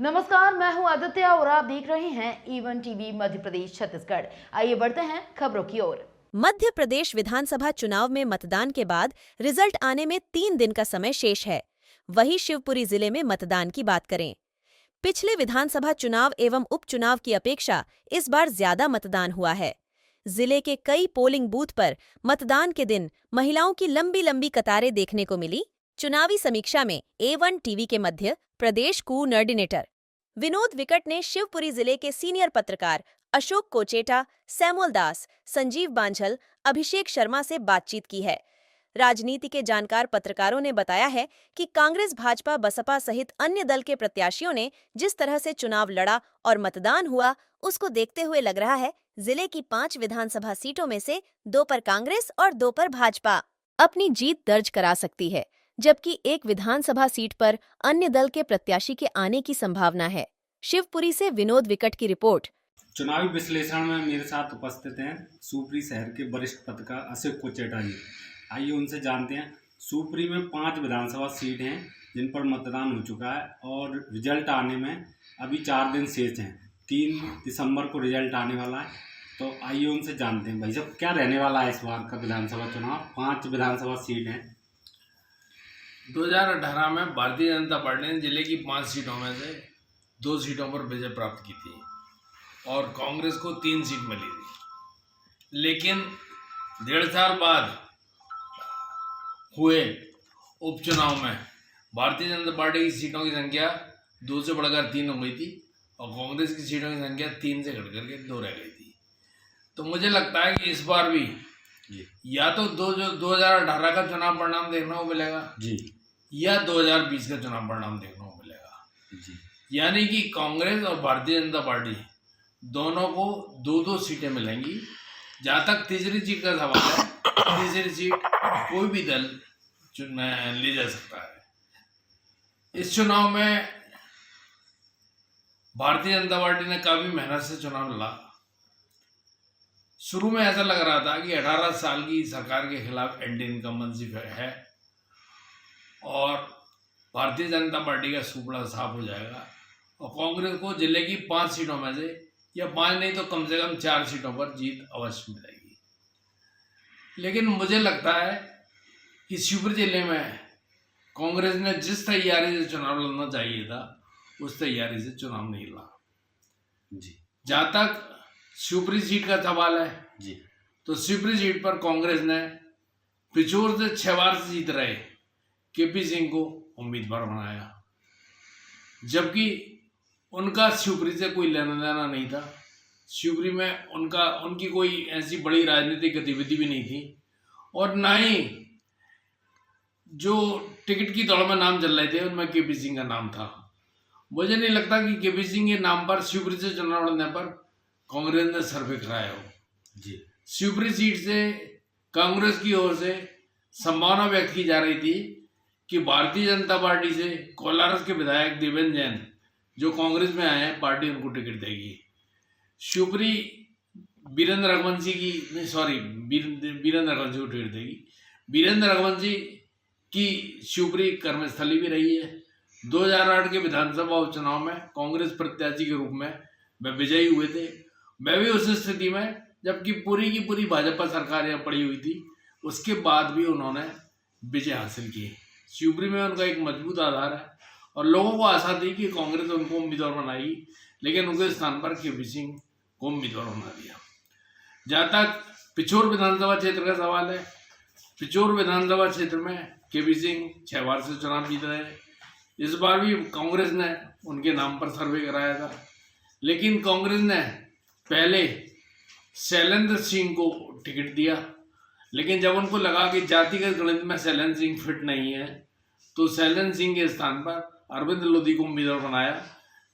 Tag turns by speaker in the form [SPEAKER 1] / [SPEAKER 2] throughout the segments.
[SPEAKER 1] नमस्कार, मैं हूं आदित्य और आप देख रहे हैं ईवन टीवी मध्य प्रदेश छत्तीसगढ़। आइए बढ़ते हैं खबरों की ओर।
[SPEAKER 2] मध्य प्रदेश विधानसभा चुनाव में मतदान के बाद रिजल्ट आने में 3 दिन का समय शेष है। वहीं शिवपुरी जिले में मतदान की बात करें, पिछले विधानसभा चुनाव एवं उपचुनाव की अपेक्षा इस बार ज्यादा मतदान हुआ है। जिले के कई पोलिंग बूथ पर मतदान के दिन महिलाओं की लंबी लंबी कतारें देखने को मिली। चुनावी समीक्षा में A1 टीवी के मध्य प्रदेश कोऑर्डिनेटर विनोद विकट ने शिवपुरी जिले के सीनियर पत्रकार अशोक कोचेटा, सैमुअल दास, संजीव बांझल, अभिषेक शर्मा से बातचीत की है। राजनीति के जानकार पत्रकारों ने बताया है कि कांग्रेस, भाजपा, बसपा सहित अन्य दल के प्रत्याशियों ने जिस तरह से चुनाव लड़ा और मतदान हुआ, उसको देखते हुए लग रहा है जिले की 5 विधानसभा सीटों में से 2 पर कांग्रेस और 2 पर भाजपा अपनी जीत दर्ज करा सकती है, जबकि एक विधानसभा सीट पर अन्य दल के प्रत्याशी के आने की संभावना है। शिवपुरी से विनोद विकट की रिपोर्ट।
[SPEAKER 3] चुनावी विश्लेषण में मेरे साथ उपस्थित हैं शिवपुरी शहर के वरिष्ठ पत्रकार अशोक कोचेटा जी। आइए उनसे जानते हैं। शिवपुरी में 5 विधानसभा सीट हैं जिन पर मतदान हो चुका है और रिजल्ट आने में अभी 4 दिन शेष हैं। 3 दिसंबर को रिजल्ट आने वाला है, तो आइए उनसे जानते हैं। भाई साहब, क्या रहने वाला है इस बार का विधानसभा चुनाव? 5 विधानसभा सीट हैं।
[SPEAKER 4] 2018 में भारतीय जनता पार्टी ने जिले की 5 सीटों में से 2 सीटों पर विजय प्राप्त की थी और कांग्रेस को 3 सीट मिली थी। लेकिन 1.5 साल बाद हुए उपचुनाव में भारतीय जनता पार्टी की सीटों की संख्या 2 से बढ़कर 3 हो गई थी और कांग्रेस की सीटों की संख्या 3 से घट करके 2 रह गई थी। तो मुझे लगता है कि इस बार भी या तो 2018 का चुनाव परिणाम देखने को मिलेगा
[SPEAKER 3] जी,
[SPEAKER 4] या 2020 का चुनाव परिणाम देखने को मिलेगा
[SPEAKER 3] जी।
[SPEAKER 4] यानी कि कांग्रेस और भारतीय जनता पार्टी दोनों को 2-2 सीटें मिलेंगी। जहाँ तक तीसरी सीट का सवाल है, तीसरी सीट कोई भी दल ले जा सकता है। इस चुनाव में भारतीय जनता पार्टी ने काफी मेहनत से चुनाव लड़ा। शुरू में ऐसा लग रहा था कि 18 साल की सरकार के खिलाफ एंटी इनकम्बेंसी है और भारतीय जनता पार्टी का सुपड़ा साफ हो जाएगा और कांग्रेस को जिले की 5 सीटों में से, या 5 नहीं तो कम से कम 4 सीटों पर जीत अवश्य मिलेगी। लेकिन मुझे लगता है कि शिवपुरी जिले में कांग्रेस ने जिस तैयारी से चुनाव लड़ना चाहिए था, उस तैयारी से चुनाव नहीं लड़ा
[SPEAKER 3] जी।
[SPEAKER 4] जहाँ तक शिवपुरी सीट का सवाल है
[SPEAKER 3] जी,
[SPEAKER 4] तो शिवपुरी सीट पर कांग्रेस ने पिछोर से 6 बार से जीत रहे केपी सिंह को उम्मीदवार बनाया, जबकि उनका शिवपुरी से कोई लेना देना नहीं था। शिवपुरी में उनकी कोई ऐसी बड़ी राजनीतिक गतिविधि भी नहीं थी और ना ही जो टिकट की दौड़ में नाम चल रहे थे उनमें केपी सिंह का नाम था। मुझे नहीं लगता कि केपी सिंह के नाम पर शिवपुरी से चुनाव लड़ने पर कांग्रेस ने सर्वे कराया हो।
[SPEAKER 3] जी।
[SPEAKER 4] शिवपुरी सीट से कांग्रेस की ओर से संभावना व्यक्त की जा रही थी कि भारतीय जनता पार्टी से कोलारस के विधायक देवेंद्र जैन जो कांग्रेस में आए हैं, पार्टी उनको टिकट देगी। शिवपुरी वीरेंद्र रघुवंशी को टिकट देगी। वीरेंद्र रघुवंशी की शिवपुरी कर्मस्थली भी रही है। 2008 के विधानसभा उपचुनाव में कांग्रेस प्रत्याशी के रूप में वे विजयी हुए थे। मैं भी उस स्थिति में, जबकि पूरी की पूरी भाजपा सरकार यहाँ पड़ी हुई थी, उसके बाद भी उन्होंने विजय हासिल की। शिवपुरी में उनका एक मजबूत आधार है और लोगों को आशा थी कि कांग्रेस उनको उम्मीदवार बनाएगी, लेकिन उनके स्थान पर केपी सिंह को उम्मीदवार बना दिया। जहाँ तक पिछोर विधानसभा क्षेत्र का सवाल है, पिछोर विधानसभा क्षेत्र में केपी सिंह 6 बार से चुनाव जीत रहे हैं। इस बार भी कांग्रेस ने उनके नाम पर सर्वे कराया था, लेकिन कांग्रेस ने पहले शैलेंद्र सिंह को टिकट दिया, लेकिन जब उनको लगा कि जातिगत गणित में शैलेंद्र सिंह फिट नहीं है, तो शैलेंद्र सिंह के स्थान पर अरविंद लोधी को उम्मीदवार बनाया,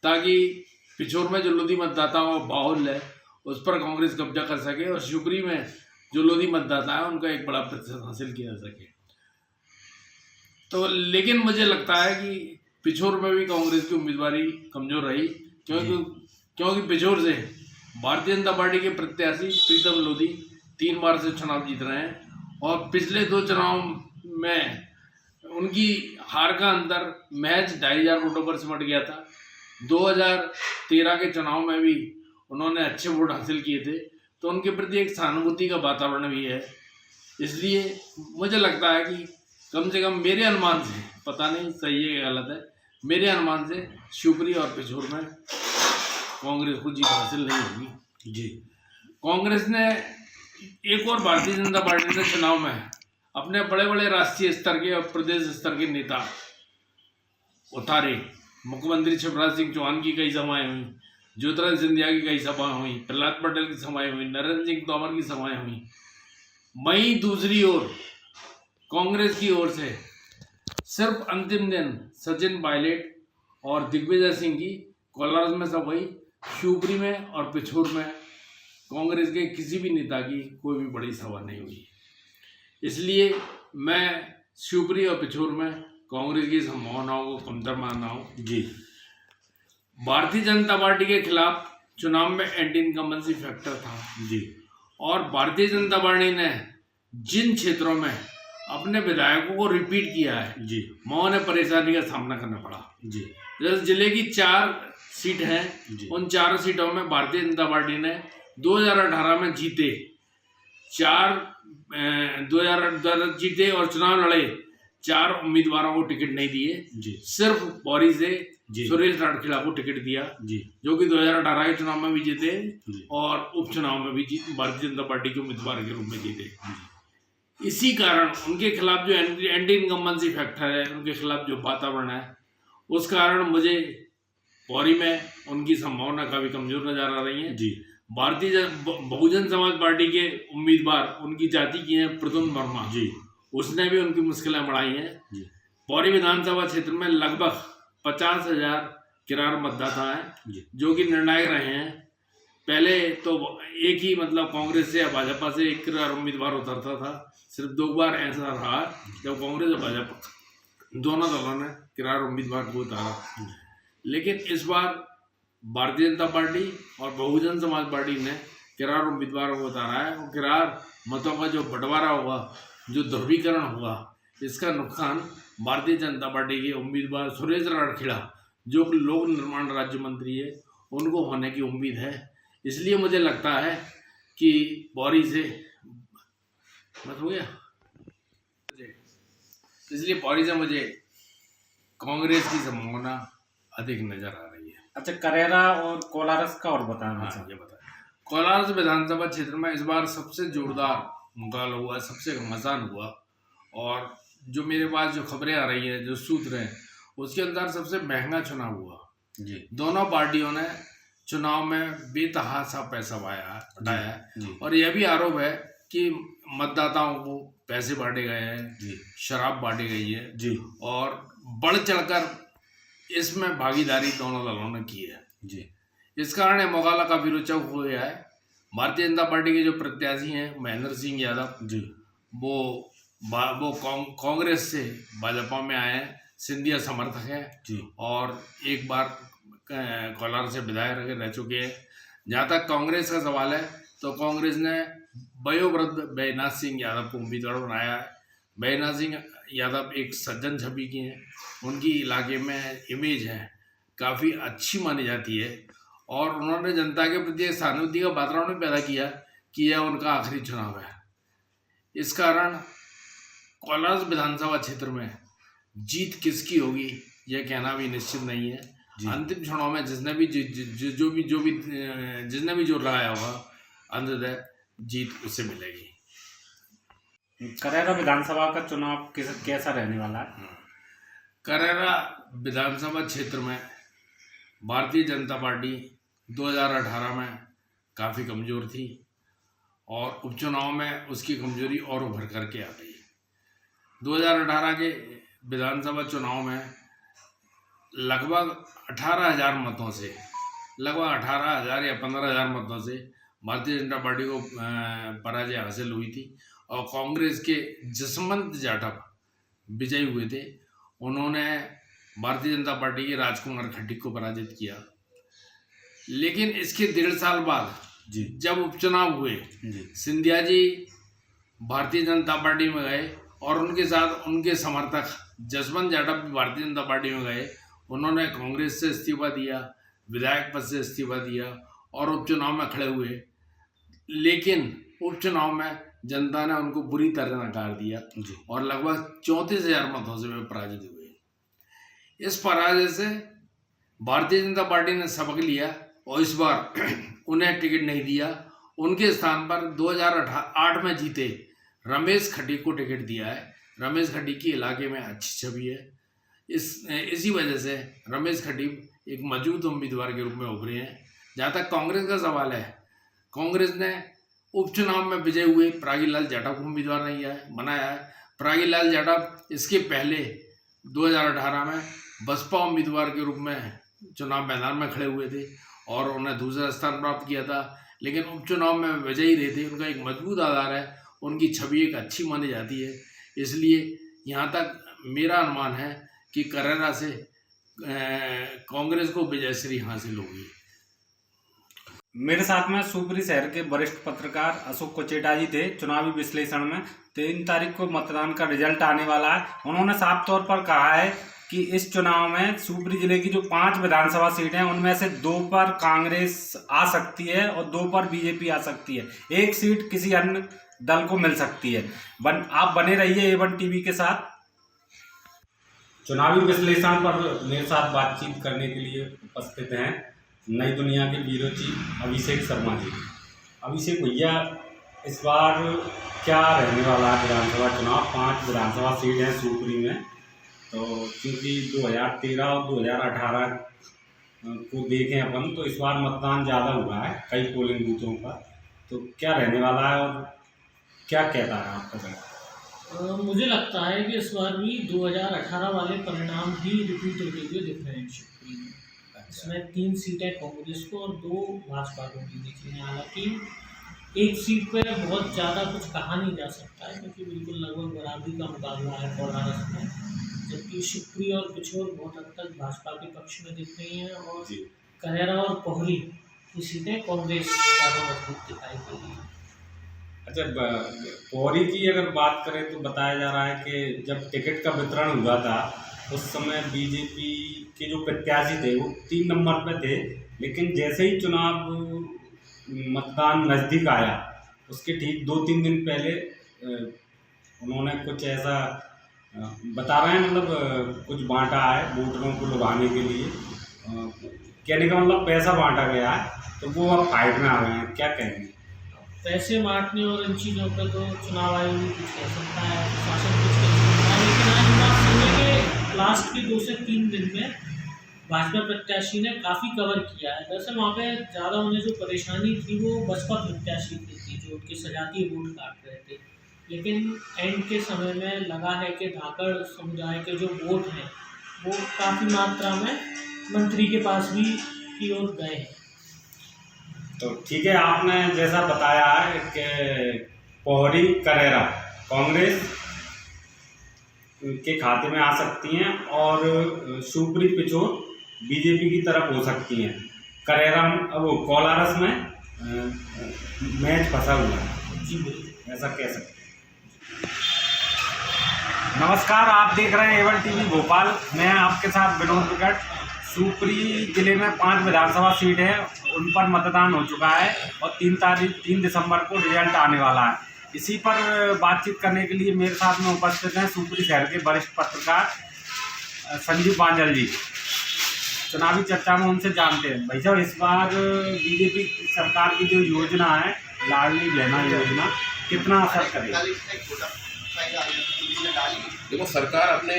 [SPEAKER 4] ताकि पिछोर में जो लोधी मतदाताओं का बाहुल्य है उस पर कांग्रेस कब्जा कर सके और शिवपुरी में जो लोधी मतदाता है उनका एक बड़ा प्रतिशत हासिल किया जा सके। तो लेकिन मुझे लगता है कि पिछोर में भी कांग्रेस की उम्मीदवारी कमजोर रही, क्योंकि पिछोर से भारतीय जनता पार्टी के प्रत्याशी प्रीतम लोधी 3 बार से चुनाव जीत रहे हैं और पिछले 2 चुनाव में उनकी हार का अंतर महज 2500 वोटों पर सिमट गया था। 2013 के चुनाव में भी उन्होंने अच्छे वोट हासिल किए थे, तो उनके प्रति एक सहानुभूति का वातावरण भी है। इसलिए मुझे लगता है कि कम से कम मेरे अनुमान से, पता नहीं सही है या गलत है, मेरे अनुमान से शिवपुरी और पिछोर में कांग्रेस को जीत हासिल नहीं होगी।
[SPEAKER 3] जी।
[SPEAKER 4] कांग्रेस ने एक और भारतीय जनता पार्टी ने चुनाव में अपने बड़े बड़े राष्ट्रीय स्तर के और प्रदेश स्तर के नेता उतारे। मुख्यमंत्री शिवराज सिंह चौहान की कई सभाएं हुई, ज्योतिरादित्य सिंधिया की कई सभाएं हुई, प्रहलाद पटेल की सभाएं हुई, नरेंद्र सिंह तोमर की सभाएं हुई। वहीं दूसरी ओर कांग्रेस की ओर से सिर्फ अंतिम दिन सचिन पायलट और दिग्विजय सिंह की कोलारस में सभा हुई। शिवपुरी में और पिछोर में कांग्रेस के किसी भी नेता की कोई भी बड़ी सभा नहीं हुई। इसलिए मैं शिवपुरी और पिछोर में कांग्रेस की संभावनाओं को कमतर मान रहा हूँ।
[SPEAKER 3] जी।
[SPEAKER 4] भारतीय जनता पार्टी के खिलाफ चुनाव में एंटी इनकम्बेंसी फैक्टर था
[SPEAKER 3] जी।
[SPEAKER 4] और भारतीय जनता पार्टी ने जिन क्षेत्रों में अपने विधायकों को रिपीट किया है
[SPEAKER 3] जी,
[SPEAKER 4] वहाँ उन्हें परेशानी का सामना करना पड़ा।
[SPEAKER 3] जी।
[SPEAKER 4] जैसे जिले की 4 सीट हैं,
[SPEAKER 3] जी।
[SPEAKER 4] उन 4 सीटों में भारतीय जनता पार्टी ने 2018 में जीते 2018 जीते और चुनाव लड़े 4 उम्मीदवारों को टिकट नहीं दिए।
[SPEAKER 3] जी।
[SPEAKER 4] सिर्फ पौरी से
[SPEAKER 3] जी।
[SPEAKER 4] सुरेश राठौड़ को टिकट दिया,
[SPEAKER 3] जी।
[SPEAKER 4] जो कि 2018 के चुनाव में भी जीते
[SPEAKER 3] जी।
[SPEAKER 4] और उपचुनाव में भी भारतीय जनता पार्टी के उम्मीदवार के रूप में जीते। इसी कारण उनके खिलाफ जो एंटी इनकम्बेंसी फैक्टर है, उनके खिलाफ जो वातावरण है, उस कारण मुझे पौरी में उनकी संभावना काफी कमजोर नजर आ रही है।
[SPEAKER 3] जी।
[SPEAKER 4] भारतीय बहुजन समाज पार्टी के उम्मीदवार उनकी जाति की हैं प्रद्युम्न वर्मा
[SPEAKER 3] जी,
[SPEAKER 4] उसने भी उनकी मुश्किलें बढ़ाई हैं।
[SPEAKER 3] जी।
[SPEAKER 4] पौरी विधानसभा क्षेत्र में लगभग 50,000 किरार मतदाता हैं,
[SPEAKER 3] जी।
[SPEAKER 4] जो कि निर्णायक रहे हैं। पहले तो एक ही कांग्रेस से या भाजपा से एक किरार उम्मीदवार उतरता था। सिर्फ 2 बार ऐसा रहा जब कांग्रेस और भाजपा दोनों दलों ने किरार उम्मीदवार को उतारा। लेकिन इस बार भारतीय जनता पार्टी और बहुजन समाज पार्टी ने किरार उम्मीदवारों को उतारा है। और किरार मतों का जो बंटवारा होगा, जो ध्रुवीकरण होगा, इसका नुकसान भारतीय जनता पार्टी के उम्मीदवार सुरेश राठौड़, जो कि लोक निर्माण राज्य मंत्री है, उनको होने की उम्मीद है। इसलिए मुझे लगता है कि पौरी से मत हो गया, इसलिए पौरी से मुझे कांग्रेस की संभावना अधिक नजर आ रही है।
[SPEAKER 3] अच्छा, करेरा और कोलारस का और बताना।
[SPEAKER 4] हाँ, ये बताएं। कोलारस विधानसभा क्षेत्र में इस बार सबसे जोरदार मुकाबला हुआ, सबसे घमासान हुआ। और जो मेरे पास जो खबरें आ रही है, जो सूत्र हैं, उसके अनुसार सबसे महंगा चुनाव हुआ।
[SPEAKER 3] जी।
[SPEAKER 4] दोनों पार्टियों ने चुनाव में बेतहासा पैसा उठाया
[SPEAKER 3] जी।
[SPEAKER 4] और यह भी आरोप है कि मतदाताओं को पैसे बांटे गए हैं,
[SPEAKER 3] जी।
[SPEAKER 4] शराब बांटी गई है।
[SPEAKER 3] जी।
[SPEAKER 4] और बढ़ चढ़कर इसमें भागीदारी दोनों दलों ने की है।
[SPEAKER 3] जी।
[SPEAKER 4] इस कारण यह मुकाबला काफी रोचक हो गया है। भारतीय जनता पार्टी के जो प्रत्याशी हैं महेंद्र सिंह यादव
[SPEAKER 3] जी,
[SPEAKER 4] वो कांग्रेस से भाजपा में आए हैं, सिंधिया समर्थक हैं
[SPEAKER 3] जी।
[SPEAKER 4] और एक बार कोलार से विधायक रह चुके हैं। जहाँ तक कांग्रेस का सवाल है, तो कांग्रेस ने वयोवृद्ध बैजनाथ सिंह यादव को उम्मीदवार बनाया है। बैजनाथ सिंह यादव एक सज्जन छवि के हैं, उनकी इलाके में इमेज है काफ़ी अच्छी मानी जाती है और उन्होंने जनता के प्रति एक सहानुभूति का वातावरण पैदा किया कि यह उनका आखिरी चुनाव है। इस कारण कोलार विधानसभा क्षेत्र में जीत किसकी होगी यह कहना भी निश्चित नहीं है। अंतिम क्षणों में जिसने भी जोर लगाया होगा, अंततः जीत उससे मिलेगी।
[SPEAKER 3] करेरा विधानसभा का चुनाव कैसा रहने वाला है?
[SPEAKER 4] करेरा विधानसभा क्षेत्र में भारतीय जनता पार्टी 2018 में काफ़ी कमज़ोर थी और उपचुनाव में उसकी कमजोरी और उभर करके आ गई। 2018 के विधानसभा चुनाव में लगभग 18,000 मतों से, लगभग 18,000 या 15,000 मतों से भारतीय जनता पार्टी को पराजय हासिल हुई थी और कांग्रेस के जसवंत जाटव विजयी हुए थे। उन्होंने भारतीय जनता पार्टी के राजकुमार खट्टिक को पराजित किया। लेकिन इसके 1.5 साल बाद
[SPEAKER 3] जी,
[SPEAKER 4] जब उपचुनाव हुए, सिंधिया जी भारतीय जनता पार्टी में गए और उनके साथ उनके समर्थक जसवंत जाटव भी भारतीय जनता पार्टी में गए उन्होंने कांग्रेस से इस्तीफा दिया, विधायक पद से इस्तीफा दिया और उपचुनाव में खड़े हुए, लेकिन उपचुनाव में जनता ने उनको बुरी तरह नकार दिया और लगभग 34,000 मतों से वे पराजित हुए। इस पराजय से भारतीय जनता पार्टी ने सबक लिया और इस बार उन्हें टिकट नहीं दिया। उनके स्थान पर 2008 में जीते रमेश खटीक को टिकट दिया है। रमेश खटीक की इलाके में अच्छी छवि है। इसी वजह से रमेश खटीक एक मजबूत उम्मीदवार के रूप में उभरे हैं। जहाँ तक कांग्रेस का सवाल है, कांग्रेस ने उपचुनाव में विजय हुए प्रागीलाल जाटव को उम्मीदवार नहीं बनाया है। प्रागीलाल जाटव इसके पहले 2018 में बसपा उम्मीदवार के रूप में चुनाव मैदान में खड़े हुए थे और उन्हें दूसरा स्थान प्राप्त किया था, लेकिन उपचुनाव में विजयी रहे थे। उनका एक मजबूत आधार है, उनकी छवि एक अच्छी मानी जाती है। इसलिए यहाँ तक मेरा अनुमान है कि करेरा से कांग्रेस को विजयश्री हासिल होगी।
[SPEAKER 3] मेरे साथ में शिवपुरी शहर के वरिष्ठ पत्रकार अशोक कोचेटा जी थे। चुनावी विश्लेषण में 3 तारीख को मतदान का रिजल्ट आने वाला है। उन्होंने साफ तौर पर कहा है कि इस चुनाव में शिवपुरी जिले की जो 5 विधानसभा सीटें हैं उनमें से 2 पर कांग्रेस आ सकती है और 2 पर बीजेपी आ सकती है। 1 सीट किसी अन्य दल को मिल सकती है। आप बने रहिए A1 टीवी के साथ। चुनावी विश्लेषण पर मेरे साथ बातचीत करने के लिए उपस्थित हैं नई दुनिया के ब्यूरो चीफ अभिषेक शर्मा जी। अभिषेक भैया, इस बार क्या रहने वाला है विधानसभा चुनाव? 5 विधानसभा सीट हैं शिवपुरी में, तो क्योंकि 2013 और 2018 को देखें अपन तो इस बार मतदान ज़्यादा हुआ है कई पोलिंग बूथों पर, तो क्या रहने वाला है और क्या कहता है आपका?
[SPEAKER 5] मुझे लगता है कि इस बार भी 2018 वाले परिणाम ही रिपीट होते हुए दिख रहे हैं शिवपुरी में। इसमें 3 सीटें कांग्रेस को और 2 भाजपा को भी दिख रही हैं। हालांकि 1 सीट पर बहुत ज़्यादा कुछ कहा नहीं जा सकता है, क्योंकि बिल्कुल लगभग बराबरी का मुकाबला है कोलारस में, जबकि शिवपुरी और पिछोर बहुत हद तक भाजपा के पक्ष में दिख रही हैं और करेरा और पोहरी की सीटें कांग्रेस ज़्यादा मजबूत दिखाई दे रही है।
[SPEAKER 3] अच्छा, पोहरी की अगर बात करें तो बताया जा रहा है कि जब टिकट का वितरण हुआ था उस समय बीजेपी के जो प्रत्याशी थे वो 3 नंबर पे थे, लेकिन जैसे ही चुनाव मतदान नज़दीक आया उसके ठीक 2-3 दिन पहले उन्होंने कुछ ऐसा बता रहे हैं, मतलब कुछ बांटा है वोटरों को लुभाने के लिए। कहने का मतलब पैसा बांटा गया है, तो वो अब फाइट में आ रहे हैं। क्या कहेंगे?
[SPEAKER 5] पैसे बांटने और इन चीज़ों पर तो चुनाव आयोग भी कुछ कह सकता है, प्रशासन कुछ कह सकता है, लेकिन आज बात सुनने के लास्ट के 2 से 3 दिन में भाजपा प्रत्याशी ने काफ़ी कवर किया है। दरअसल वहाँ पे ज़्यादा उन्हें जो परेशानी थी वो बसपा प्रत्याशी की थी, जो उनके सजातीय वोट काट रहे थे। लेकिन एंड के समय में लगा है कि धाकड़ समुदाय के जो वोट हैं वो काफ़ी मात्रा में मंत्री के पास भी की ओर गए हैं।
[SPEAKER 3] तो ठीक है, आपने जैसा बताया है कि पोहरी करेरा कांग्रेस के खाते में आ सकती हैं और शिवपुरी पिछोर बीजेपी की तरफ हो सकती हैं। करेरा वो कोलारस में मैच फंसा हुआ है जी, ऐसा कह सकते हैं। नमस्कार, आप देख रहे हैं A1 टीवी भोपाल। मैं आपके साथ विनोद विकट। शिवपुरी जिले में 5 विधानसभा सीट है, उन पर मतदान हो चुका है और 3 दिसंबर को रिजल्ट आने वाला है। इसी पर बातचीत करने के लिए मेरे साथ में उपस्थित हैं शिवपुरी शहर के वरिष्ठ पत्रकार संजीव बांजल जी। चुनावी चर्चा में उनसे जानते हैं। भाई साहब, इस बार बीजेपी सरकार की जो योजना है लाडली बहना योजना, कितना असर करेगा?
[SPEAKER 6] देखो, सरकार अपने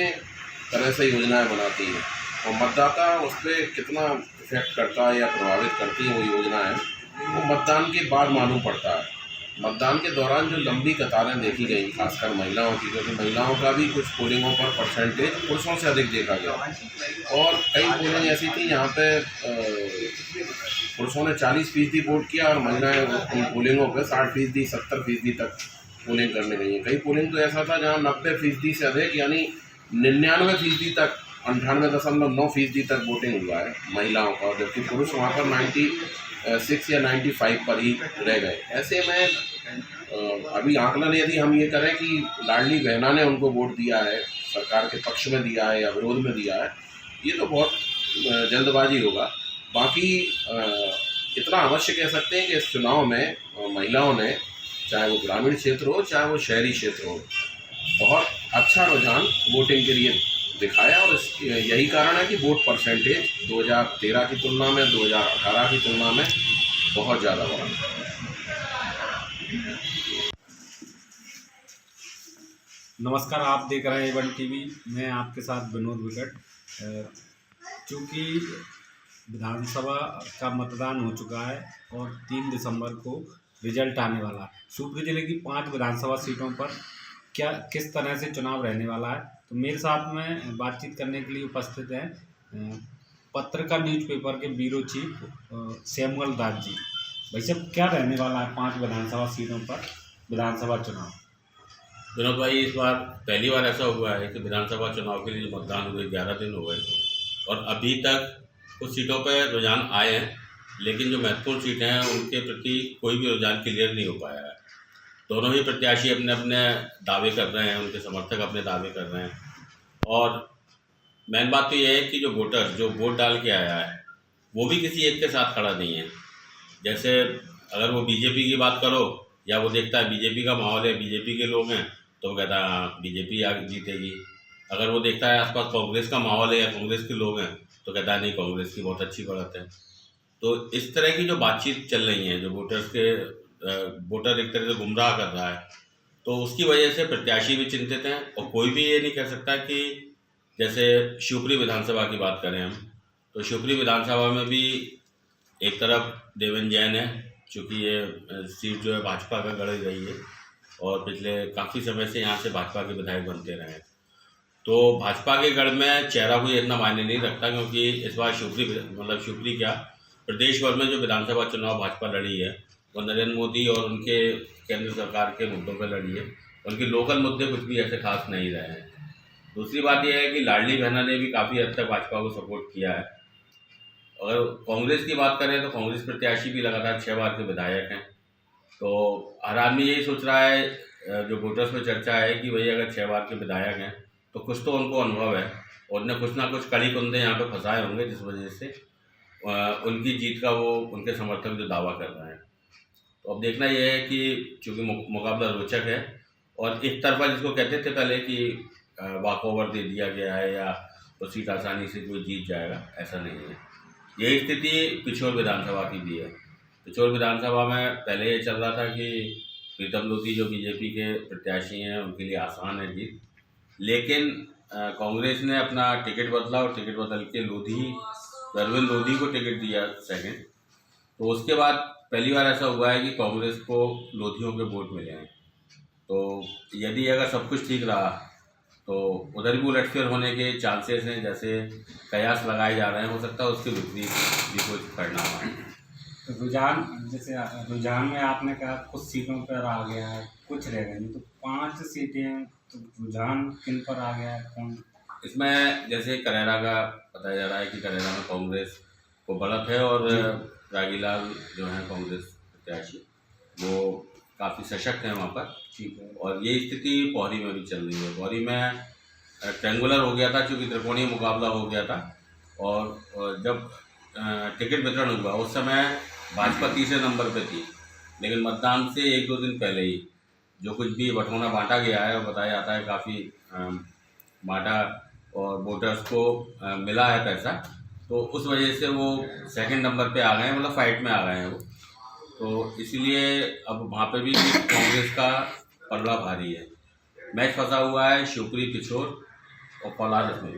[SPEAKER 6] तरह से योजनाएं बनाती है और मतदाता उस पर कितना इफेक्ट करता है या प्रभावित करती है वो योजनाएं, वो मतदान के बाद मालूम पड़ता है। मतदान के दौरान जो लंबी कतारें देखी गई, खासकर महिलाओं की, क्योंकि महिलाओं का भी कुछ पोलिंगों पर परसेंटेज पुरुषों से अधिक देखा गया और कई पोलिंग ऐसी थी यहाँ पे पुरुषों ने 40% वोट किया और महिलाएं उन पोलिंगों पर 60%, 70% तक पोलिंग करने गई है। कई पोलिंग तो ऐसा था जहाँ 90% से अधिक यानी 99% तक, 98.9% तक वोटिंग हुआ है महिलाओं का, जबकि पुरुष वहाँ पर 96 या 95 पर ही रह गए। ऐसे में अभी आकलन यदि हम ये करें कि लाडली बहना ने उनको वोट दिया है, सरकार के पक्ष में दिया है या विरोध में दिया है, ये तो बहुत जल्दबाजी होगा। बाकी इतना अवश्य कह सकते हैं कि इस चुनाव में महिलाओं ने, चाहे वो ग्रामीण क्षेत्र हो चाहे वो शहरी क्षेत्र हो, बहुत अच्छा रुझान वोटिंग के लिए दिखाया और यही कारण है कि वोट परसेंटेज 2013 की तुलना में 2018 की तुलना में बहुत ज़्यादा बढ़ा।
[SPEAKER 3] नमस्कार, आप देख रहे हैं A1 टीवी। मैं आपके साथ विनोद विकट। चूँकि विधानसभा का मतदान हो चुका है और 3 दिसंबर को रिजल्ट आने वाला है। शिवपुरी जिले की 5 विधानसभा सीटों पर किस तरह से चुनाव रहने वाला है, तो मेरे साथ में बातचीत करने के लिए उपस्थित हैं पत्रिका न्यूज़पेपर के bureau chief Samuel Das ji. भाई साहब, क्या रहने वाला है 5 विधानसभा सीटों पर विधानसभा चुनाव?
[SPEAKER 7] विनोद भाई, इस बार पहली बार ऐसा हुआ है कि विधानसभा चुनाव के लिए जो मतदान हुए 11 दिन हो गए और अभी तक कुछ सीटों पर रुझान आए हैं, लेकिन जो महत्वपूर्ण सीटें हैं उनके प्रति कोई भी रुझान क्लियर नहीं हो पाया है। दोनों ही प्रत्याशी अपने अपने दावे कर रहे हैं, उनके समर्थक अपने दावे कर रहे हैं और मेन बात तो यह है कि जो वोटर जो वोट डाल के आया है वो भी किसी एक के साथ खड़ा नहीं है। जैसे अगर वो बीजेपी की बात करो या वो देखता है बीजेपी का माहौल है, बीजेपी के लोग हैं, तो वो कहता है हाँ बीजेपी आगे जीतेगी। अगर वो देखता है आसपास कांग्रेस का माहौल है या कांग्रेस के लोग हैं, तो कहता है नहीं कांग्रेस की बहुत अच्छी बढ़त है। तो इस तरह की जो बातचीत चल रही है, जो वोटर एक तरह से गुमराह कर रहा है, तो उसकी वजह से प्रत्याशी भी चिंतित हैं और कोई भी ये नहीं कह सकता कि जैसे शिवपुरी विधानसभा की बात करें हम, तो शिवपुरी विधानसभा में भी एक तरफ देवेंद्र जैन है, चूँकि ये सीट जो है भाजपा का गढ़ रही है और पिछले काफ़ी समय से यहाँ से भाजपा के विधायक बनते रहे हैं। तो भाजपा के गढ़ में चेहरा कोई इतना मायने नहीं रखता, क्योंकि इस बार शिवपुरी क्या प्रदेश भर में जो विधानसभा चुनाव भाजपा लड़ी है वो नरेंद्र मोदी और उनके केंद्र सरकार के मुद्दों पर लड़ी है। उनके लोकल मुद्दे कुछ भी ऐसे खास नहीं रहे हैं। दूसरी बात यह है कि लाडली बहना ने भी काफ़ी हद तक भाजपा को सपोर्ट किया है। अगर कांग्रेस की बात करें तो कांग्रेस प्रत्याशी भी लगातार 6 बार के विधायक हैं। तो हर आदमी यही सोच रहा है, जो वोटर्स में चर्चा है कि भई अगर 6 बार के विधायक हैं तो कुछ तो उनको अनुभव है और उन्हें कुछ ना कुछ कड़ी कुंदे यहाँ पे फंसाए होंगे, जिस वजह से उनकी जीत का वो उनके समर्थक जो दावा कर रहे हैं। तो अब देखना यह है कि चूँकि मुकाबला रोचक है और एक तरफा जिसको कहते थे पहले कि वॉकओवर दे दिया गया है या वो सीट आसानी से कोई जीत जाएगा, ऐसा नहीं है। यही स्थिति पिछोर विधानसभा की भी है। पिछोर विधानसभा में पहले ये चल रहा था कि प्रीतम लोधी जो बीजेपी के प्रत्याशी हैं उनके लिए आसान है जीत, लेकिन कांग्रेस ने अपना टिकट बदला और टिकट बदल के अरविंद लोधी को टिकट दिया सेकंड। तो उसके बाद पहली बार ऐसा हुआ है कि कांग्रेस को लोधियों के वोट मिले हैं। तो यदि अगर सब कुछ ठीक रहा तो उधर भी उलटफेर होने के चांसेस हैं, जैसे कयास लगाए जा रहे हैं, हो सकता है उसके विपरीत भी कुछ परिणाम आए।
[SPEAKER 3] रुझान में आपने कहा कुछ सीटों पर आ गया है, कुछ रह गई, तो 5 सीटें हैं, तो रुझान किन पर आ गया है, कौन?
[SPEAKER 7] इसमें जैसे करेरा का बताया जा रहा है कि करेरा में कांग्रेस को बढ़त है और रागीलाल जो है कांग्रेस प्रत्याशी वो काफ़ी सशक्त हैं वहाँ पर।
[SPEAKER 3] ठीक है।
[SPEAKER 7] और ये स्थिति पौरी में भी चल रही है। पौरी में ट्रेंगुलर हो गया था, चूँकि त्रिकोणीय मुकाबला हो गया था और जब टिकट वितरण हुआ उस समय भाजपा तीसरे नंबर पे थी, लेकिन मतदान से 1-2 दिन पहले ही जो कुछ भी बंटवारा बांटा गया है और बताया जाता है काफ़ी बांटा और वोटर्स को मिला है पैसा, तो उस वजह से वो सेकंड नंबर पे आ गए हैं, मतलब फाइट में आ गए हैं वो। तो इसलिए अब वहाँ पे भी कांग्रेस का पलड़ा भारी है। मैच फंसा हुआ है शिवपुरी, पिछोर और पलार में।